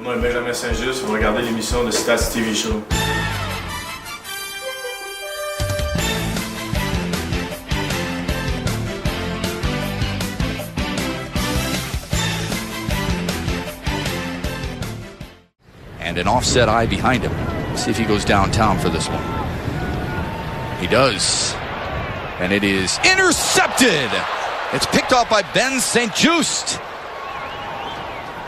Moi, Benjamin Saint-Just, vous regardez l'émission de Stats TV Show. And an offset eye behind him. See if he goes downtown for this one. He does. And it is intercepted. It's picked off by Ben St-Juste.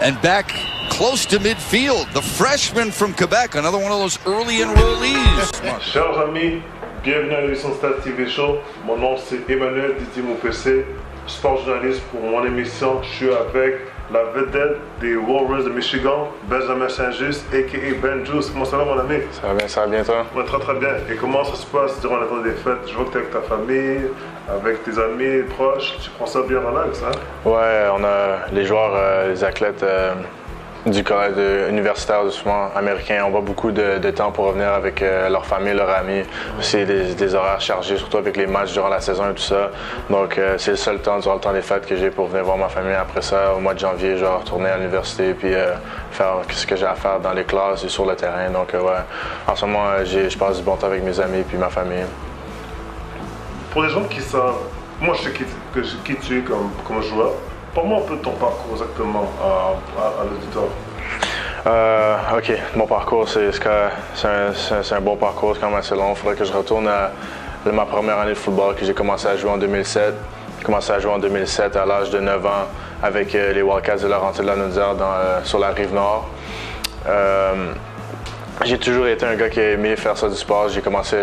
And back close to midfield, the freshman from Quebec, another one of those early enrollees. Chers amis, bienvenue à l'émission Stats TV Show. Mon nom c'est Emmanuel Didier Moupessé, sport journaliste pour mon émission. Je suis avec la vedette des Warriors de Michigan, Benjamin Saint-Just, a.k.a. Ben Juice. Comment ça va, mon ami? Ça va bien, toi? Ouais, très très bien. Et comment ça se passe durant le temps des fêtes? Je vois que tu es avec ta famille, avec tes amis, proches. Tu prends ça bien relax, hein? Ouais, on a les joueurs, les athlètes du collège universitaire du sport américain. On voit beaucoup de temps pour revenir avec leur famille, leurs amis. C'est des horaires chargés, surtout avec les matchs durant la saison et tout ça. Donc, c'est le seul temps durant le temps des fêtes que j'ai pour venir voir ma famille. Après ça, au mois de janvier, je vais retourner à l'université puis faire ce que j'ai à faire dans les classes et sur le terrain. Donc, ouais, en ce moment, je passe du bon temps avec mes amis puis ma famille. Pour les gens qui savent, moi je sais qui tu es comme joueur. Parle-moi un peu de ton parcours exactement à l'auditoire. OK, mon parcours, c'est un bon parcours, c'est quand même assez long. Il faudrait que je retourne à ma première année de football que j'ai commencé à jouer en 2007. J'ai commencé à jouer en 2007 à l'âge de 9 ans avec les Wildcats de Laurentides-Lanaudière sur la Rive-Nord. J'ai toujours été un gars qui a aimé faire ça du sport. J'ai commencé,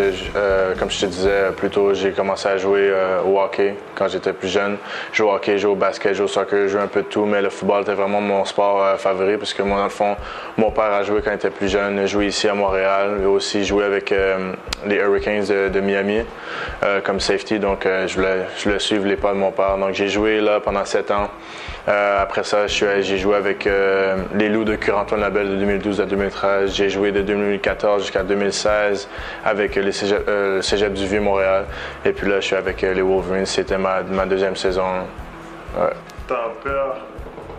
comme je te disais plus tôt, j'ai commencé à jouer au hockey quand j'étais plus jeune. Je joue au hockey, je joue au basket, je joue au soccer, je joue un peu de tout, mais le football était vraiment mon sport favori parce que moi, dans le fond, mon père a joué quand il était plus jeune. Il jouait ici à Montréal. Il a aussi joué avec les Hurricanes de Miami comme safety, donc je voulais suivre les pas de mon père. Donc j'ai joué là pendant 7 ans. Après ça, j'ai joué avec les Loups de Cure-Antoine-Labelle de 2012 à 2013. J'ai joué de 2014 jusqu'à 2016 avec le Cégep du Vieux-Montréal. Et puis là, je suis avec les Wolverines. C'était ma deuxième saison. Ouais. Tu as un père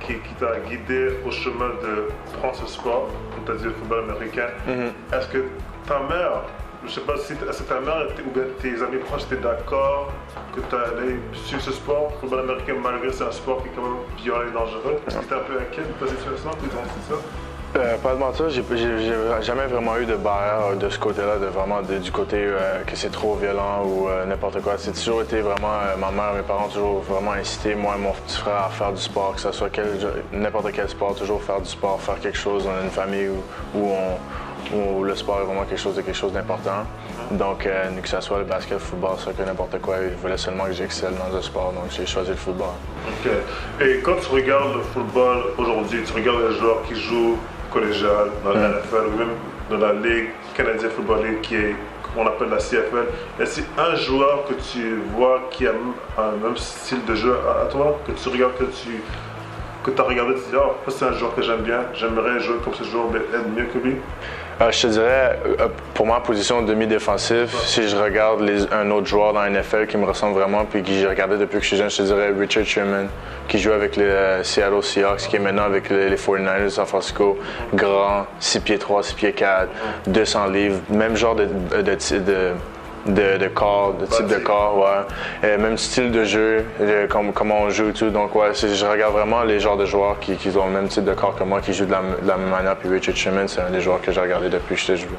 qui t'a guidé au chemin de prendre ce sport, comme tu as dit, le football américain. Mm-hmm. Est-ce que ta mère, je ne sais pas si ta mère ou bien tes amis proches étaient d'accord que tu allais suivre ce sport, le football américain, malgré c'est un sport qui est quand même violent et dangereux? Est-ce que tu étais un peu inquiet de ta situation quand tu as dit ça? Pas de mentir, j'ai jamais vraiment eu de barrière de ce côté-là, du côté que c'est trop violent ou n'importe quoi. C'est toujours été vraiment, ma mère, mes parents ont toujours vraiment incité moi et mon petit frère à faire du sport, que ce soit n'importe quel sport, toujours faire du sport, faire quelque chose. On a une famille où le sport est vraiment quelque chose d'important. Donc, que ce soit le basket, le football, soccer, n'importe quoi, ils voulaient seulement que j'excelle dans le sport, donc j'ai choisi le football. OK. Et quand tu regardes le football aujourd'hui, tu regardes les joueurs qui jouent collégial, dans la NFL ou même dans la Ligue canadienne Football League qu'on appelle la CFL, est-ce qu'il y a un joueur que tu vois qui a un même style de jeu à toi, que tu regardes, que tu as regardé et tu dis « Oh, c'est un joueur que j'aime bien, j'aimerais jouer comme ce joueur, mais être mieux que lui ». Je te dirais, pour ma position demi-défensif, si je regarde un autre joueur dans la NFL qui me ressemble vraiment, puis que j'ai regardé depuis que je suis jeune, je te dirais Richard Sherman, qui joue avec les Seattle Seahawks, qui est maintenant avec les 49ers de San Francisco, grand, 6 pieds 3, 6 pieds 4, 200 livres, même genre de corps, de type de corps, ouais. Et même style de jeu, comment on joue et tout. Donc, ouais, je regarde vraiment les genres de joueurs qui ont le même type de corps que moi, qui jouent de la même manière. Puis Richard Sherman, c'est un des joueurs que j'ai regardé depuis que j'étais joué.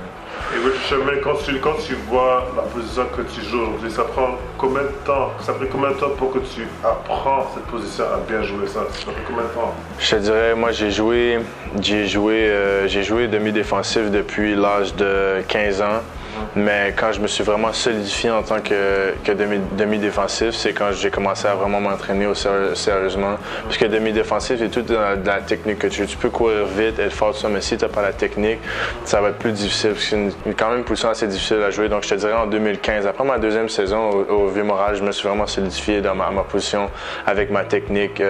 Et Richard Sherman, quand tu vois la position que tu joues aujourd'hui, ça prend combien de temps? Ça fait combien de temps pour que tu apprends cette position à bien jouer ça? Ça fait combien de temps? Je te dirais, moi, j'ai joué demi-défensif depuis l'âge de 15 ans. Mais quand je me suis vraiment solidifié en tant que demi-défensif, c'est quand j'ai commencé à vraiment m'entraîner sérieusement. Parce que demi-défensif, c'est tout de la technique que tu peux courir vite, être fort, tout ça, mais si tu n'as pas la technique, ça va être plus difficile. C'est quand même une position assez difficile à jouer. Donc je te dirais en 2015, après ma deuxième saison au Vieux-Montréal, je me suis vraiment solidifié dans ma position avec ma technique.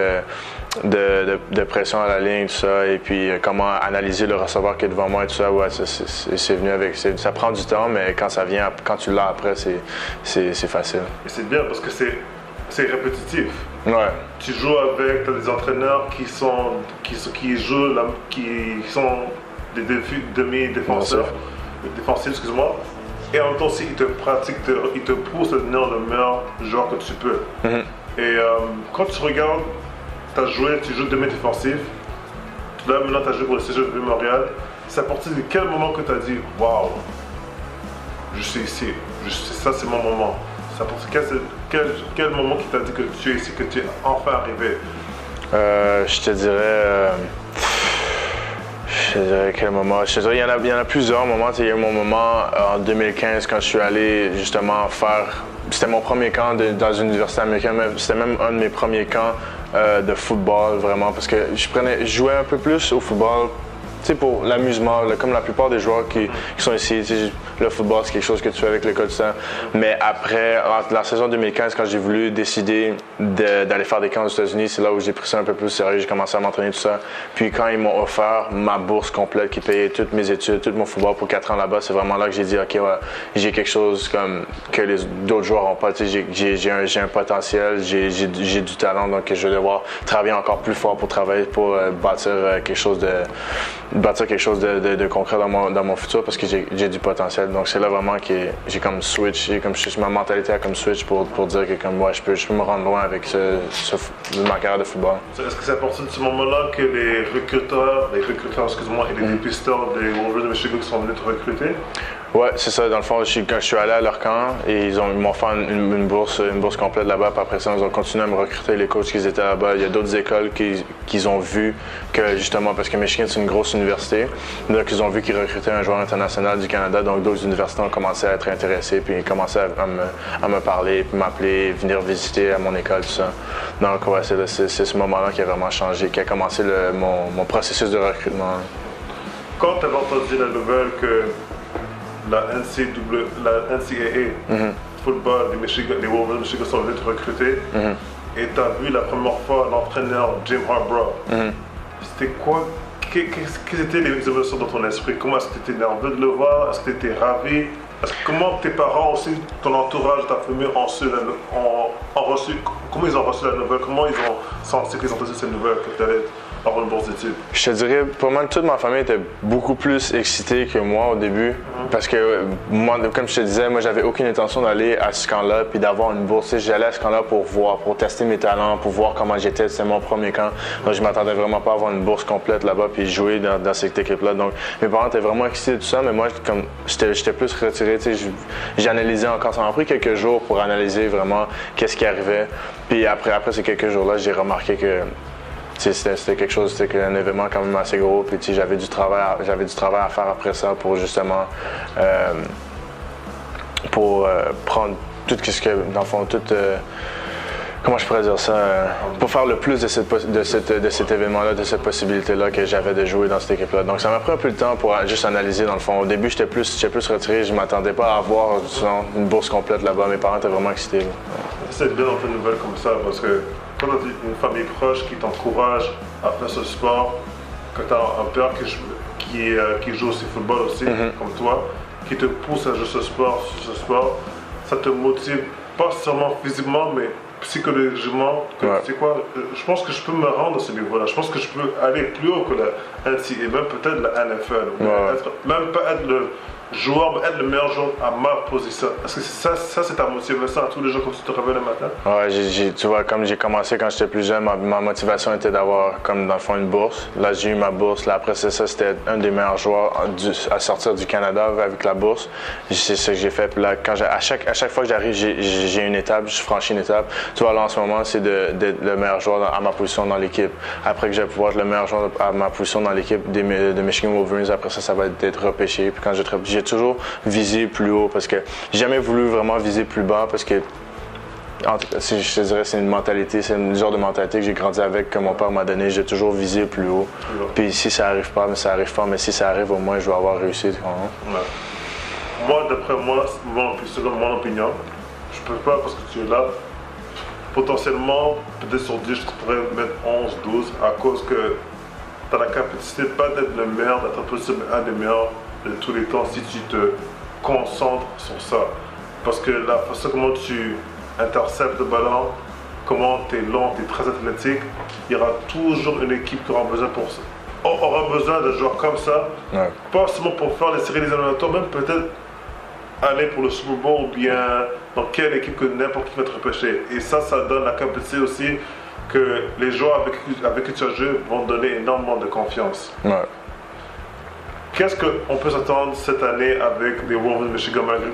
De pression à la ligne, tout ça, et puis comment analyser le receveur qui est devant moi et tout ça, ouais, c'est venu avec. Ça prend du temps, mais quand tu l'as après, c'est facile. Et c'est bien parce que c'est répétitif. Ouais. Tu joues avec des entraîneurs qui sont des demi-défenseurs, défensifs, excuse-moi. Et en même temps aussi, ils te pratiquent, ils te poussent à devenir le meilleur joueur que tu peux. Et quand tu regardes, tu joues demi-défensif. Là, maintenant, tu as joué pour le Cégep de Montréal. C'est à partir de quel moment que tu as dit « Waouh, je suis ici, ça c'est mon moment ». C'est à partir de quel moment qui t'a dit que tu es ici, que tu es enfin arrivé? Je te dirais quel moment? Je te dirais, il y en a plusieurs moments. Il y a eu mon moment en 2015 quand je suis allé justement faire... C'était mon premier camp dans une université américaine. C'était même un de mes premiers camps de football, vraiment, parce que je jouais un peu plus au football. Tu sais, pour l'amusement, comme la plupart des joueurs qui sont ici, le football, c'est quelque chose que tu fais avec l'école du temps. Mais après, la saison 2015, quand j'ai voulu décider d'aller faire des camps aux États-Unis, c'est là où j'ai pris ça un peu plus sérieux. J'ai commencé à m'entraîner, tout ça. Puis quand ils m'ont offert ma bourse complète qui payait toutes mes études, tout mon football pour 4 ans là-bas, c'est vraiment là que j'ai dit, OK, ouais, j'ai quelque chose comme que les d'autres joueurs n'ont pas. Tu sais, j'ai un potentiel, j'ai du talent, donc je vais devoir travailler encore plus fort pour travailler, pour bâtir quelque chose de concret dans mon futur parce que j'ai du potentiel. Donc c'est là vraiment que j'ai comme switch, ma mentalité a comme switch pour dire que comme moi je peux me rendre loin avec ma carrière de football. Est-ce que c'est à partir de ce moment-là que les recruteurs, excuse-moi, et les dépisteurs des Wolverines de Michigan qui sont venus te recruter? Ouais, c'est ça. Dans le fond, quand je suis allé à leur camp, et ils m'ont fait une bourse complète là-bas. Puis après ça, ils ont continué à me recruter, les coachs qui étaient là-bas. Il y a d'autres écoles qui ont vu que, justement, parce que Michigan, c'est une grosse université, donc ils ont vu qu'ils recrutaient un joueur international du Canada. Donc d'autres universités ont commencé à être intéressées, puis ils commençaient à me parler, puis m'appeler, venir visiter à mon école, tout ça. Donc ouais, c'est ce moment-là qui a vraiment changé, qui a commencé mon processus de recrutement. Quand tu avais entendu la nouvelle que la NCAA football des Wolverines de Michigan sont venus te recruter et tu as vu la première fois l'entraîneur Jim Harbaugh. C'était quoi? Quelles étaient les émotions dans ton esprit? Comment est-ce que tu étais nerveux de le voir? Est-ce que tu étais ravi? Comment tes parents aussi, ton entourage, ta famille ont reçu? Comment ils ont reçu la nouvelle? Comment ils ont senti qu'ils ont reçu cette nouvelle que tu allais avoir une bourse d'études? Je te dirais, pour moi, toute ma famille était beaucoup plus excitée que moi au début. Parce que moi, comme je te disais, moi, j'avais aucune intention d'aller à ce camp-là puis d'avoir une bourse. J'allais à ce camp-là pour tester mes talents, pour voir comment j'étais. C'était mon premier camp. Donc, je m'attendais vraiment pas à avoir une bourse complète là-bas puis jouer dans cette équipe-là. Donc, mes parents étaient vraiment excités de tout ça, mais moi, comme j'étais plus retiré. J'ai analysé encore. Ça m'a pris quelques jours pour analyser vraiment qu'est-ce qui arrivait. Puis après ces quelques jours-là, j'ai remarqué que c'était quelque chose, c'était un événement quand même assez gros. Puis j'avais du travail à faire après ça pour justement prendre tout ce que dans le fond comment je pourrais dire ça, pour faire le plus de cet événement-là, de cette possibilité-là que j'avais de jouer dans cette équipe-là. Donc ça m'a pris un peu de temps pour juste analyser dans le fond. Au début, j'étais plus retiré, je ne m'attendais pas à avoir une bourse complète là-bas. Mes parents étaient vraiment excités. C'est bien d'entendre une nouvelle comme ça parce que quand tu as une famille proche qui t'encourage à faire ce sport, que tu as un père qui joue aussi football aussi, comme toi, qui te pousse à jouer ce sport, ça te motive pas seulement physiquement, mais psychologiquement. Ouais. Tu sais quoi, je pense que je peux me rendre à ce niveau-là. Je pense que je peux aller plus haut que la NCAA, et même peut-être la NFL. Même pas être le joueur, mais être le meilleur joueur à ma position. Est-ce que ça c'est ta motivation à tous les jours quand tu te réveilles le matin? Ouais, tu vois, comme j'ai commencé quand j'étais plus jeune, ma motivation était d'avoir, comme dans le fond, une bourse. Là, j'ai eu ma bourse. Là, après ça, c'était un des meilleurs joueurs à sortir du Canada avec la bourse. C'est ce que j'ai fait. Puis là, à chaque fois que j'arrive, j'ai une étape, je franchis une étape. Tu vois, là, en ce moment, c'est d'être le meilleur joueur à ma position dans l'équipe. Après que je vais pouvoir être le meilleur joueur à ma position dans l'équipe de Michigan Wolverines, après ça va être repêché. Puis quand j'ai toujours visé plus haut parce que j'ai jamais voulu vraiment viser plus bas parce que je te dirais c'est une mentalité, c'est une genre de mentalité que j'ai grandi avec, que mon père m'a donné. J'ai toujours visé plus haut. Puis si ça arrive pas, ça arrive pas, mais si ça arrive, au moins je vais avoir réussi. Moi, d'après moi, selon mon opinion, je peux pas parce que tu es là. Potentiellement, peut-être sur 10, je pourrais mettre 11, 12 à cause que tu as la capacité pas d'être le meilleur, d'être un des meilleurs de tous les temps si tu te concentres sur ça. Parce que la façon comment tu interceptes le ballon, comment tu es long, tu es très athlétique, il y aura toujours une équipe qui aura besoin de joueurs comme ça. Ouais. Pas seulement pour faire les séries éliminatoires, même peut-être aller pour le Super Bowl ou bien dans quelle équipe que n'importe qui va te repêcher. Et ça donne la capacité aussi que les joueurs avec qui tu as joué vont te donner énormément de confiance. Ouais. Qu'est-ce qu'on peut s'attendre cette année avec les Wolverines de Michigan, malgré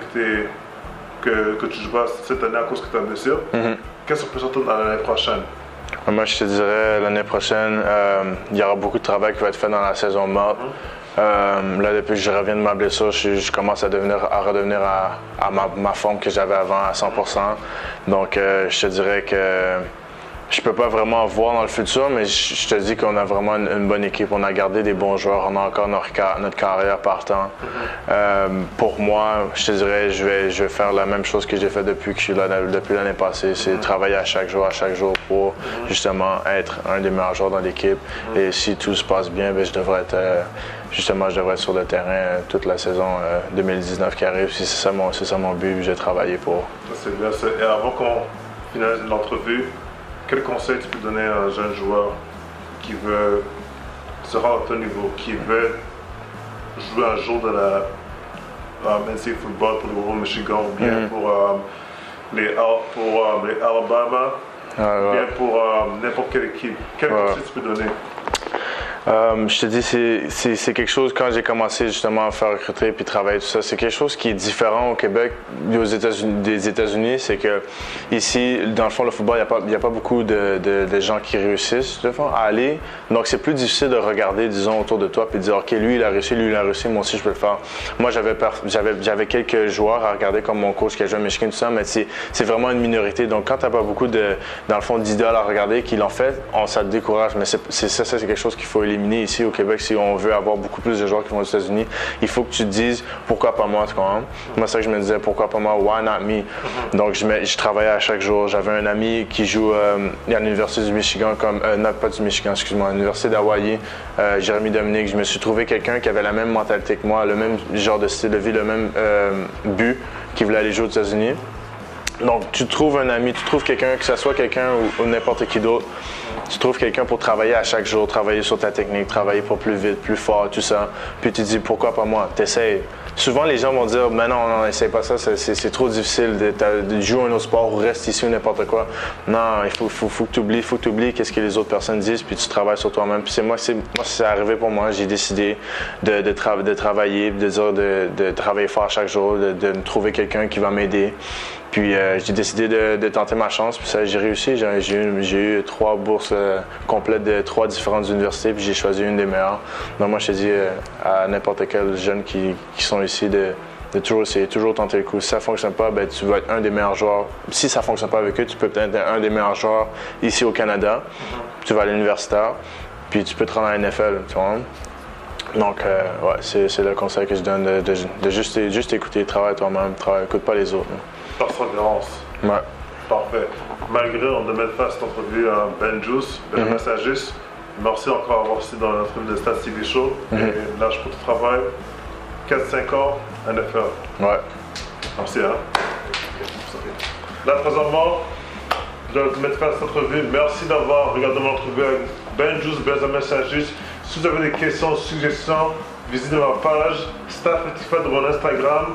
que tu joues pas cette année à cause que tu as une blessure? Qu'est-ce qu'on peut s'attendre à l'année prochaine? Moi, je te dirais, l'année prochaine, il y aura beaucoup de travail qui va être fait dans la saison morte. Là, depuis que je reviens de ma blessure, je commence à redevenir à ma forme que j'avais avant à 100%. Donc, je te dirais que je peux pas vraiment voir dans le futur, mais je te dis qu'on a vraiment une bonne équipe. On a gardé des bons joueurs, on a encore notre carrière partant. Pour moi, je te dirais, je vais faire la même chose que j'ai fait depuis que je suis là, depuis l'année passée. C'est travailler à chaque jour pour justement être un des meilleurs joueurs dans l'équipe. Et si tout se passe bien, bien, je devrais être sur le terrain toute la saison 2019 qui arrive. Si c'est ça mon but, je vais travailler pour. C'est bien ça. Et avant qu'on finalise l'entrevue, quel conseil tu peux donner à un jeune joueur qui veut se rendre à ton niveau, qui veut jouer un jour dans la NCAA football pour le Wolverines Michigan ou bien pour les Alabama, ou bien pour n'importe quelle équipe? Quel conseil tu peux donner? Je te dis, c'est quelque chose, quand j'ai commencé justement à faire recruter puis travailler tout ça, c'est quelque chose qui est différent au Québec des États-Unis. C'est que ici, dans le fond, le football, il n'y a pas beaucoup de gens qui réussissent à aller. Donc, c'est plus difficile de regarder, disons, autour de toi puis de dire, OK, lui, il a réussi, moi aussi, je peux le faire. Moi, j'avais quelques joueurs à regarder comme mon coach qui a joué à Michigan, tout ça, mais c'est vraiment une minorité. Donc, quand tu n'as pas beaucoup dans le fond, d'idoles à regarder qui l'ont fait, ça te décourage. Mais c'est quelque chose qu'il faut éliminer ici au Québec. Si on veut avoir beaucoup plus de joueurs qui vont aux États-Unis, il faut que tu te dises pourquoi pas moi, quand même. Moi, c'est ça que je me disais, pourquoi pas moi, why not me? Donc, je travaillais à chaque jour. J'avais un ami qui joue à l'Université du Michigan, non, pas du Michigan, excuse-moi, à l'Université d'Hawaii, Jérémy Dominique. Je me suis trouvé quelqu'un qui avait la même mentalité que moi, le même genre de style de vie, le même but, qui voulait aller jouer aux États-Unis. Donc, tu trouves un ami, tu trouves quelqu'un, que ce soit quelqu'un ou n'importe qui d'autre, tu trouves quelqu'un pour travailler à chaque jour, travailler sur ta technique, travailler pour plus vite, plus fort, tout ça. Puis tu te dis, pourquoi pas moi? T'essayes. Souvent, les gens vont dire, mais non, essaye pas ça, c'est trop difficile de jouer un autre sport ou reste ici ou n'importe quoi. Non, il faut que tu oublies qu'est-ce que les autres personnes disent, puis tu travailles sur toi-même. Puis c'est arrivé pour moi, j'ai décidé de travailler, de travailler fort chaque jour, de me trouver quelqu'un qui va m'aider. Puis j'ai décidé de tenter ma chance, puis ça, j'ai réussi. J'ai eu 3 bourses complètes de 3 différentes universités, puis j'ai choisi une des meilleures. Donc moi, je te dis à n'importe quel jeune qui sont ici de toujours essayer, toujours tenter le coup. Si ça ne fonctionne pas, ben, tu vas être un des meilleurs joueurs. Si ça ne fonctionne pas avec eux, tu peux peut-être être un des meilleurs joueurs ici au Canada. Tu vas à l'universitaire, puis tu peux te rendre à la NFL, tu vois. Donc, ouais, c'est le conseil que je donne, de juste écouter, travaille toi-même, écoute pas les autres. Persévérance. Ouais. Parfait. Malgré, on devait mettre face à cette entrevue à Ben Juice, Ben Messagis. Merci encore d'avoir aussi dans notre film de Stats TV Show. Et lâche pour ton travail. 4-5 ans, NFL. Ouais. Merci, hein. Là, présentement, je dois mettre face à cette entrevue. Merci d'avoir regardé mon entrevue avec Ben Juice, Ben Messagis. Si vous avez des questions, suggestions, visitez ma page Stats55 de mon Instagram,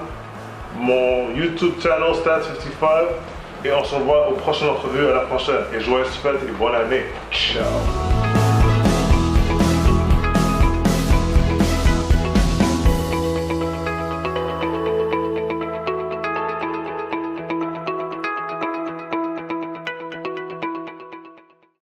mon YouTube channel Stats55, et on se revoit aux prochaines entrevues à la prochaine. Et joyeuses fêtes et bonne année. Ciao.